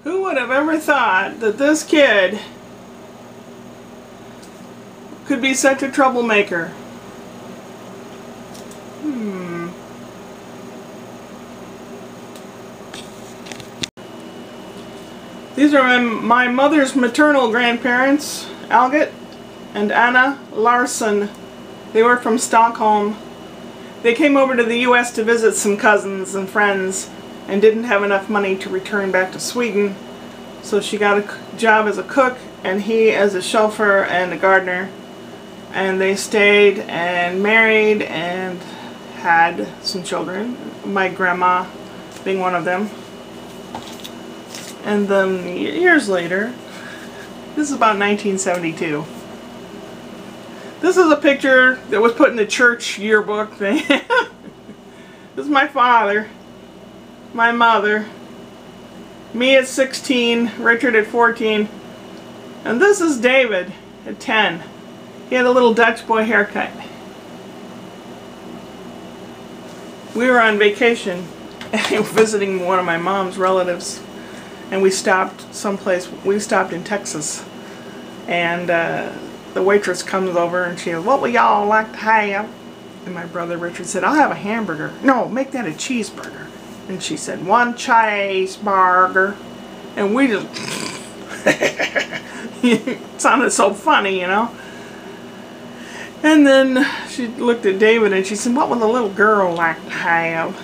Who would have ever thought that this kid could be such a troublemaker? These are my mother's maternal grandparents, Algot and Anna Larsson. They were from Stockholm. They came over to the U.S. to visit some cousins and friends and didn't have enough money to return back to Sweden. So she got a job as a cook and he as a chauffeur and a gardener. And they stayed and married and had some children, my grandma being one of them. And then years later, this is about 1972. This is a picture that was put in the church yearbook thing. This is my father, my mother, me at 16, Richard at 14, and this is David at 10. He had a little Dutch boy haircut. We were on vacation visiting one of my mom's relatives, and we stopped someplace. We stopped in Texas, and the waitress comes over and she goes, "What would y'all like to have?" And my brother Richard said, "I'll have a hamburger." "No, make that a cheeseburger." And she said, "One cheeseburger." And we just it sounded so funny, you know. And then she looked at David and she said, "What would the little girl like to have?"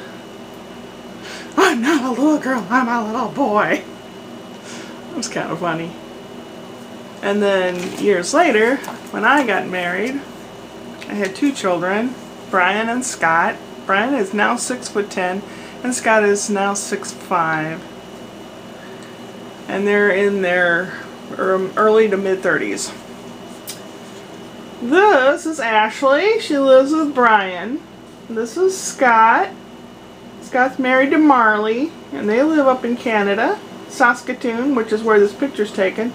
"I'm not a little girl, I'm a little boy." It was kind of funny. And then years later, when I got married, I had two children, Brian and Scott. Brian is now 6'10", and Scott is now 6'5". And they're in their early to mid-30s. This is Ashley. She lives with Brian. This is Scott. Scott's married to Marley, and they live up in Canada, Saskatoon, which is where this picture's taken,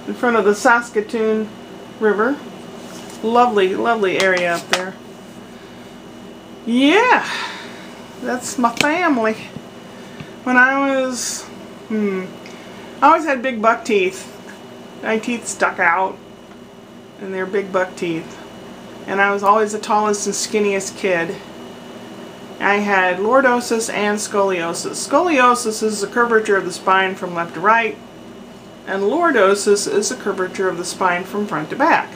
in front of the Saskatoon River. Lovely, lovely area up there. Yeah, that's my family. When I was, I always had big buck teeth. My teeth stuck out, and they're big buck teeth. And I was always the tallest and skinniest kid. I had lordosis and scoliosis. Scoliosis is the curvature of the spine from left to right, and lordosis is the curvature of the spine from front to back.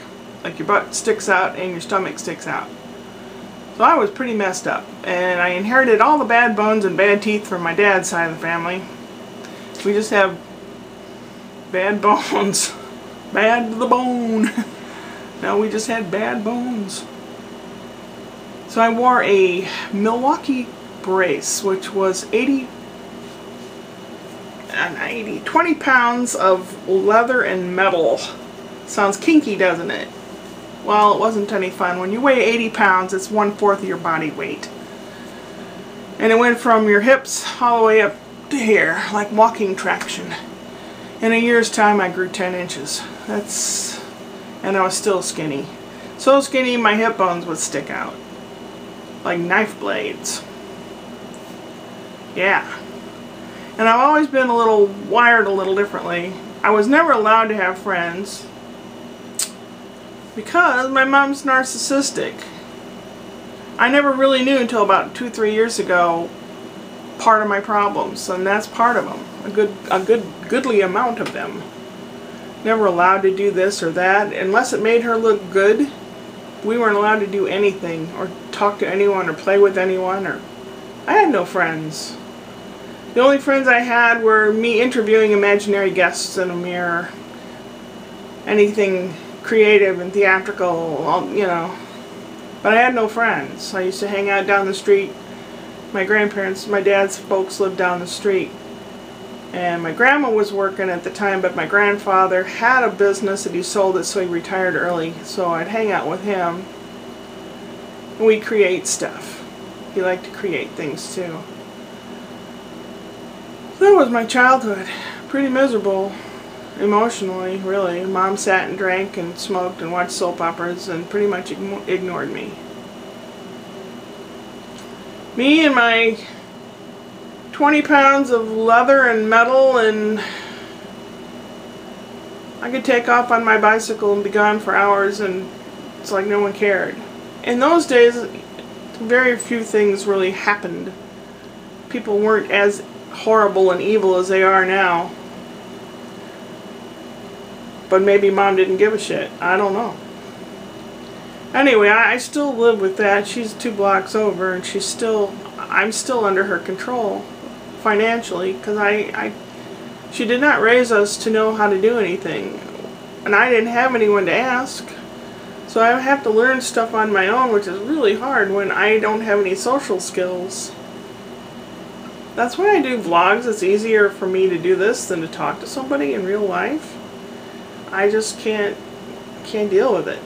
Like your butt sticks out and your stomach sticks out. So I was pretty messed up, and I inherited all the bad bones and bad teeth from my dad's side of the family. We just have bad bones. Bad to the bone. No, we just had bad bones. So I wore a Milwaukee brace, which was 20 pounds of leather and metal. Sounds kinky, doesn't it? Well, it wasn't any fun. When you weigh 80 pounds, it's 1/4 of your body weight. And it went from your hips all the way up to here, like walking traction. In a year's time, I grew 10 inches. And I was still skinny. So skinny, my hip bones would stick out. Like knife blades. Yeah. And I've always been wired a little differently. I was never allowed to have friends because my mom's narcissistic. I never really knew until about 2-3 years ago part of my problems, and that's part of them. A goodly amount of them. Never allowed to do this or that unless it made her look good. We weren't allowed to do anything or talk to anyone or play with anyone. I had no friends. The only friends I had were me interviewing imaginary guests in a mirror. Anything creative and theatrical, you know. But I had no friends. I used to hang out down the street. My dad's folks lived down the street. And my grandma was working at the time, but my grandfather had a business that he sold it, so he retired early. So I'd hang out with him. And we'd create stuff. He liked to create things too. So that was my childhood. Pretty miserable, emotionally, really. Mom sat and drank and smoked and watched soap operas and pretty much ignored me. Me and my 20 pounds of leather and metal and I could take off on my bicycle and be gone for hours and it's like no one cared. In those days, very few things really happened. People weren't as horrible and evil as they are now. But maybe Mom didn't give a shit. I don't know. Anyway, I still live with that. She's 2 blocks over and I'm still under her control financially because she did not raise us to know how to do anything. And I didn't have anyone to ask. So I have to learn stuff on my own, which is really hard when I don't have any social skills. That's why I do vlogs. It's easier for me to do this than to talk to somebody in real life. I just can't deal with it.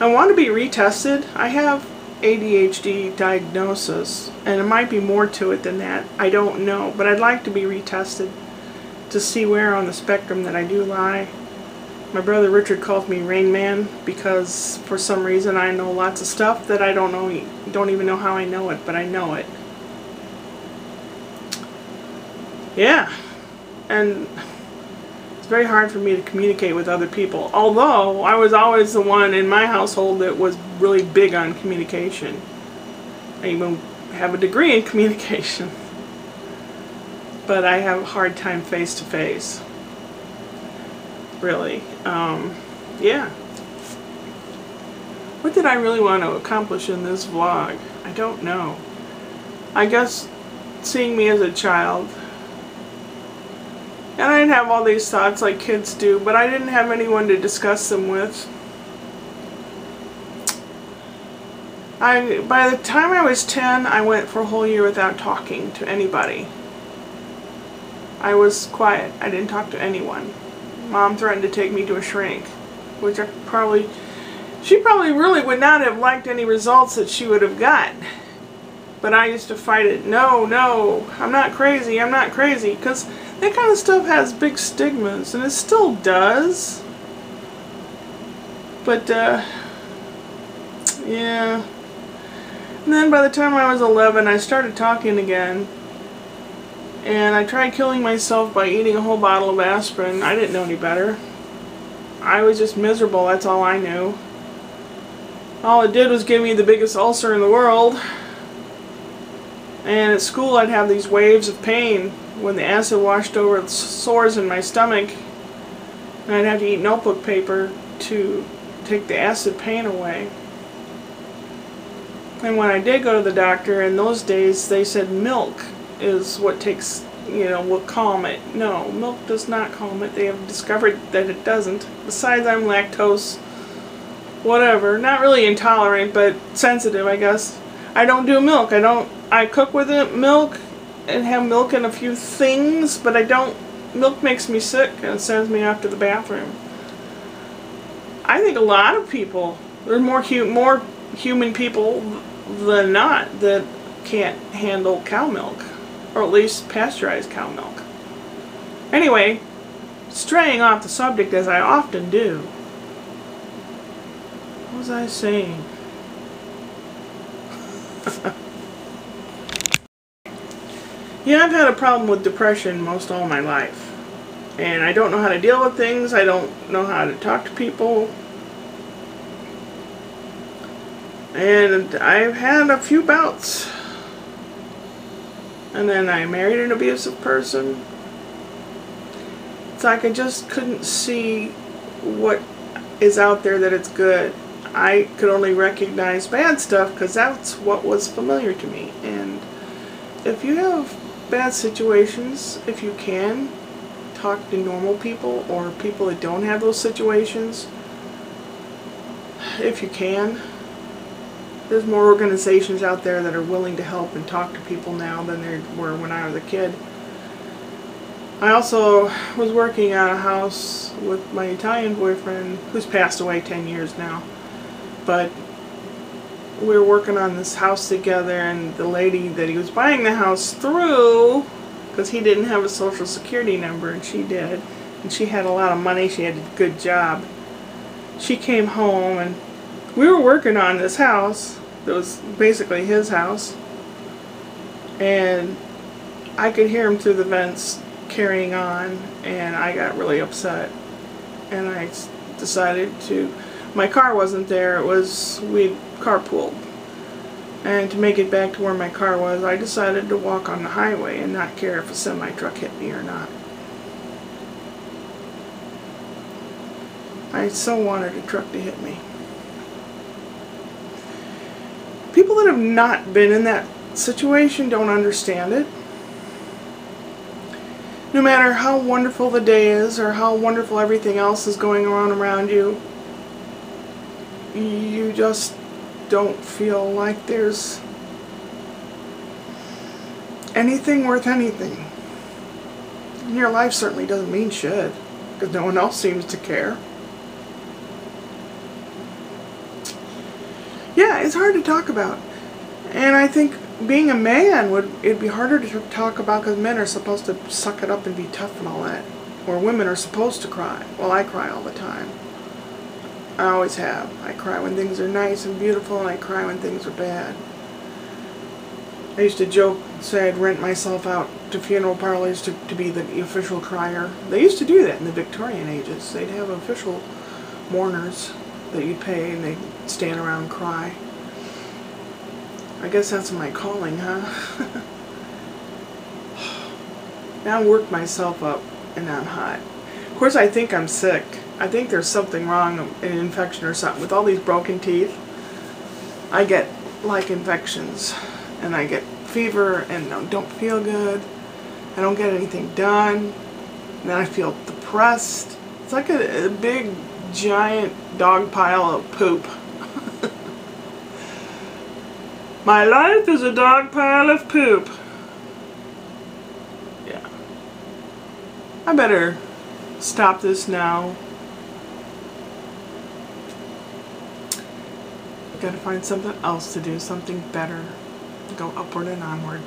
I want to be retested. I have ADHD diagnosis, and it might be more to it than that. I don't know, but I'd like to be retested to see where on the spectrum that I do lie. My brother Richard calls me Rain Man because for some reason I know lots of stuff that I don't even know how I know it, but I know it. Yeah, and it's very hard for me to communicate with other people, although I was always the one in my household that was really big on communication. I even have a degree in communication, but I have a hard time face to face. Really. Yeah. What did I really want to accomplish in this vlog? I don't know. I guess seeing me as a child. And I didn't have all these thoughts like kids do, but I didn't have anyone to discuss them with. By the time I was 10, I went for a whole year without talking to anybody. I was quiet. I didn't talk to anyone. Mom threatened to take me to a shrink, which she probably really would not have liked any results that she would have got. But I used to fight it. No, no, I'm not crazy, I'm not crazy. Because that kind of stuff has big stigmas, and it still does. But, yeah. And then by the time I was 11, I started talking again. And I tried killing myself by eating a whole bottle of aspirin. I didn't know any better. I was just miserable, that's all I knew. All it did was give me the biggest ulcer in the world. And at school I'd have these waves of pain when the acid washed over the sores in my stomach. And I'd have to eat notebook paper to take the acid pain away. And when I did go to the doctor, in those days they said milk is what takes, will calm it. No, milk does not calm it. They have discovered that it doesn't. Besides, I'm lactose, whatever. Not really intolerant, but sensitive, I guess. I don't do milk. I cook with it, milk, and have milk in a few things, but I don't. Milk makes me sick and sends me off to the bathroom. I think a lot of people, there are more human people than not that can't handle cow milk, or at least pasteurized cow milk. Anyway, straying off the subject as I often do. What was I saying? Yeah, I've had a problem with depression most all my life. And I don't know how to deal with things. I don't know how to talk to people. And I've had a few bouts. And then I married an abusive person. It's like I just couldn't see what is out there that it's good. I could only recognize bad stuff because that's what was familiar to me. And if you have bad situations, if you can, talk to normal people or people that don't have those situations, if you can. There's more organizations out there that are willing to help and talk to people now than there were when I was a kid. I also was working at a house with my Italian boyfriend, who's passed away 10 years now. But we were working on this house together, and the lady that he was buying the house through, because he didn't have a social security number and she did, and she had a lot of money, she had a good job. She came home and we were working on this house that was basically his house, and I could hear him through the vents carrying on, and I got really upset, and I decided to, my car wasn't there, we carpooled, and to make it back to where my car was, I decided to walk on the highway and not care if a semi-truck hit me or not. I so wanted a truck to hit me. People that have not been in that situation don't understand it. No matter how wonderful the day is or how wonderful everything else is going on around you, you just don't feel like there's anything worth anything. And your life certainly doesn't mean shit, because no one else seems to care. Yeah, it's hard to talk about. And I think being a man, it'd be harder to talk about, because men are supposed to suck it up and be tough and all that. Or women are supposed to cry. Well, I cry all the time. I always have. I cry when things are nice and beautiful, and I cry when things are bad. I used to joke, say I'd rent myself out to funeral parlors to be the official crier. They used to do that in the Victorian ages. They'd have official mourners that you'd pay, and they'd stand around and cry. I guess that's my calling, huh? Now I worked myself up, and I'm hot. Of course, I think I'm sick. I think there's something wrong, an infection or something. With all these broken teeth, I get like infections, and I get fever, and don't feel good. I don't get anything done, and then I feel depressed. It's like a big, giant dog pile of poop. My life is a dog pile of poop. Yeah. I better stop this now. Gotta find something else to do, something better. Go upward and onward.